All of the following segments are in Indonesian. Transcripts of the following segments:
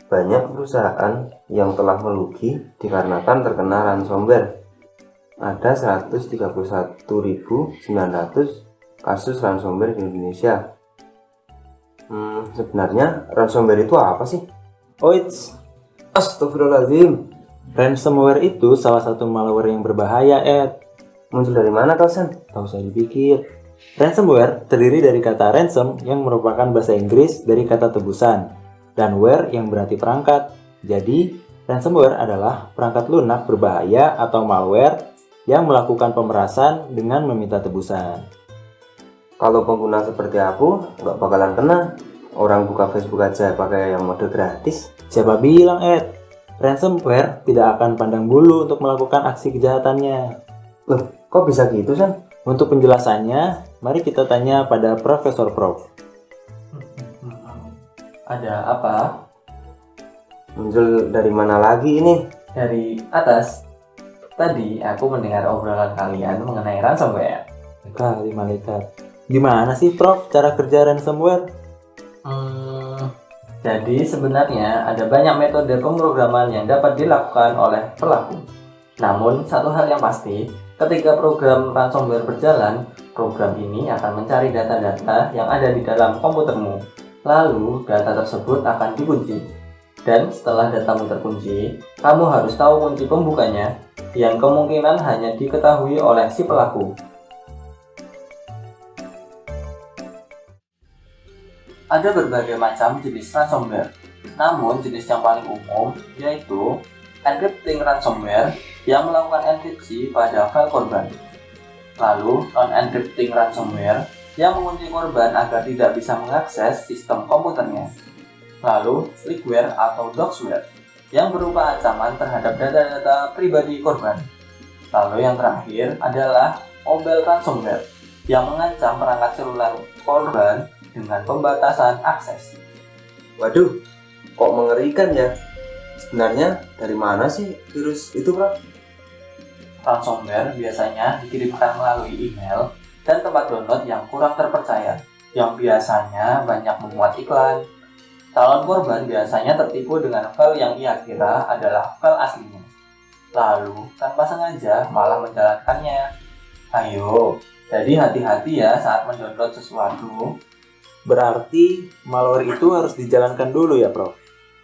Banyak perusahaan yang telah merugi dikarenakan terkena ransomware. Ada 131.900 kasus ransomware di Indonesia. Sebenarnya ransomware itu apa sih? Astagfirullahaladzim. Ransomware itu salah satu malware yang berbahaya, Ed. Muncul dari mana, Kalsan? Tak usah dipikir. Ransomware terdiri dari kata ransom yang merupakan bahasa Inggris dari kata tebusan, dan ware yang berarti perangkat. Jadi, ransomware adalah perangkat lunak berbahaya atau malware yang melakukan pemerasan dengan meminta tebusan. Kalau pengguna seperti aku, nggak bakalan kena. Orang buka Facebook aja pakai yang mode gratis. Siapa bilang, Ed? Ransomware tidak akan pandang bulu untuk melakukan aksi kejahatannya. Loh, kok bisa gitu, San? Untuk penjelasannya, mari kita tanya pada Profesor Prof. Ada apa? Muncul dari mana lagi ini? Dari atas. Tadi aku mendengar obrolan kalian mengenai ransomware. Kali malaikat. Gimana sih, Prof, cara kerja ransomware? Jadi sebenarnya ada banyak metode pemrograman yang dapat dilakukan oleh pelaku. Namun satu hal yang pasti, ketika program ransomware berjalan, program ini akan mencari data-data yang ada di dalam komputermu. Lalu data tersebut akan dikunci. Dan setelah datamu terkunci, kamu harus tahu kunci pembukanya, yang kemungkinan hanya diketahui oleh si pelaku. Ada berbagai macam jenis ransomware, namun jenis yang paling umum yaitu encrypting ransomware yang melakukan enkripsi pada file korban. Lalu non-encrypting ransomware yang mengunci korban agar tidak bisa mengakses sistem komputernya. Lalu slickware atau doxware yang berupa ancaman terhadap data-data pribadi korban. Lalu yang terakhir adalah mobile ransomware yang mengancam perangkat seluler korban dengan pembatasan akses. Waduh, kok mengerikan ya? Sebenarnya dari mana sih virus itu, Bro? Ransomware biasanya dikirimkan melalui email dan tempat download yang kurang terpercaya, yang biasanya banyak memuat iklan. Calon korban biasanya tertipu dengan file yang ia kira adalah file aslinya. Lalu, tanpa sengaja malah menjalankannya. Ayo, jadi hati-hati ya saat mendownload sesuatu. Berarti malware itu harus dijalankan dulu ya, Prof?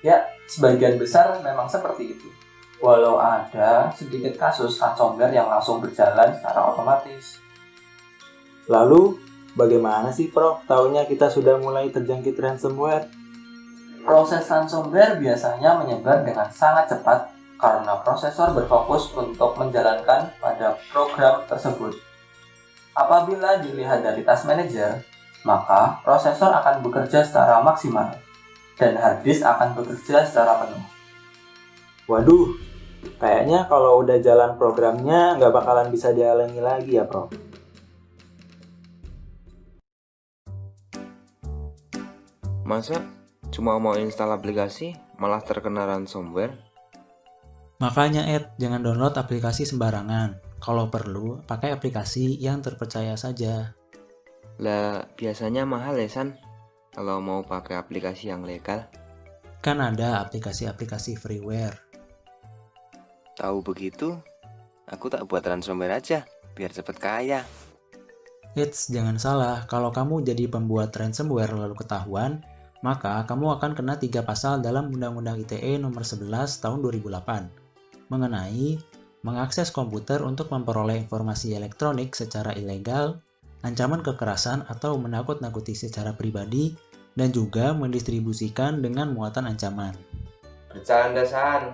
Ya, sebagian besar memang seperti itu. Walau ada sedikit kasus ransomware yang langsung berjalan secara otomatis. Lalu, bagaimana sih, Prof, taunya kita sudah mulai terjangkit ransomware? Proses ransomware biasanya menyebar dengan sangat cepat karena prosesor berfokus untuk menjalankan pada program tersebut. Apabila dilihat dari task manager, maka prosesor akan bekerja secara maksimal dan hard disk akan bekerja secara penuh. Waduh, kayaknya kalau udah jalan programnya nggak bakalan bisa dihalangi lagi ya, Prof? Masa cuma mau install aplikasi malah terkena ransomware? Makanya jangan download aplikasi sembarangan. Kalau perlu, pakai aplikasi yang terpercaya saja. Lah, biasanya mahal ya, San? Kalau mau pakai aplikasi yang legal. Kan ada aplikasi-aplikasi freeware. Tahu begitu, aku tak buat ransomware aja, biar cepet kaya. Jangan salah, kalau kamu jadi pembuat ransomware lalu ketahuan, maka kamu akan kena 3 pasal dalam Undang-Undang ITE nomor 11 tahun 2008 mengenai mengakses komputer untuk memperoleh informasi elektronik secara ilegal, ancaman kekerasan atau menakut-nakuti secara pribadi, dan juga mendistribusikan dengan muatan ancaman. Bercanda, San.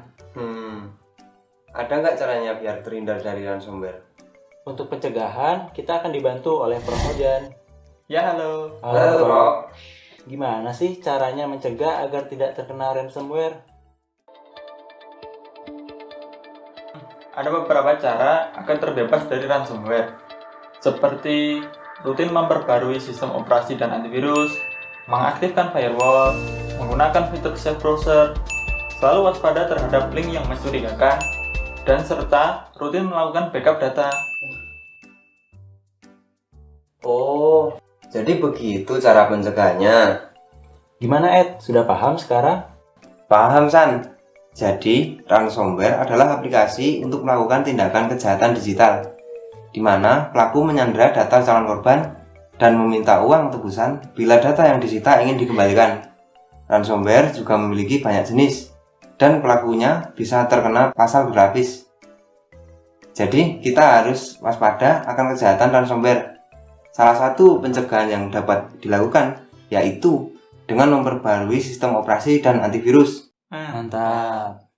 Ada nggak caranya biar terhindar dari ransomware? Untuk pencegahan, kita akan dibantu oleh Prof. Ojan. Ya halo. Halo, Bro. Gimana sih caranya mencegah agar tidak terkena ransomware? Ada beberapa cara agar terbebas dari ransomware, seperti rutin memperbarui sistem operasi dan antivirus, mengaktifkan firewall, menggunakan fitur safe browser, selalu waspada terhadap link yang mencurigakan, dan serta rutin melakukan backup data. Oh, jadi begitu cara pencegahannya. Gimana, Ed? Sudah paham sekarang? Paham, San? Jadi, ransomware adalah aplikasi untuk melakukan tindakan kejahatan digital, di mana pelaku menyandera data calon korban dan meminta uang tebusan bila data yang disita ingin dikembalikan. Ransomware juga memiliki banyak jenis, dan pelakunya bisa terkena pasal berlapis. Jadi, kita harus waspada akan kejahatan ransomware. Salah satu pencegahan yang dapat dilakukan yaitu dengan memperbarui sistem operasi dan antivirus. Mantap.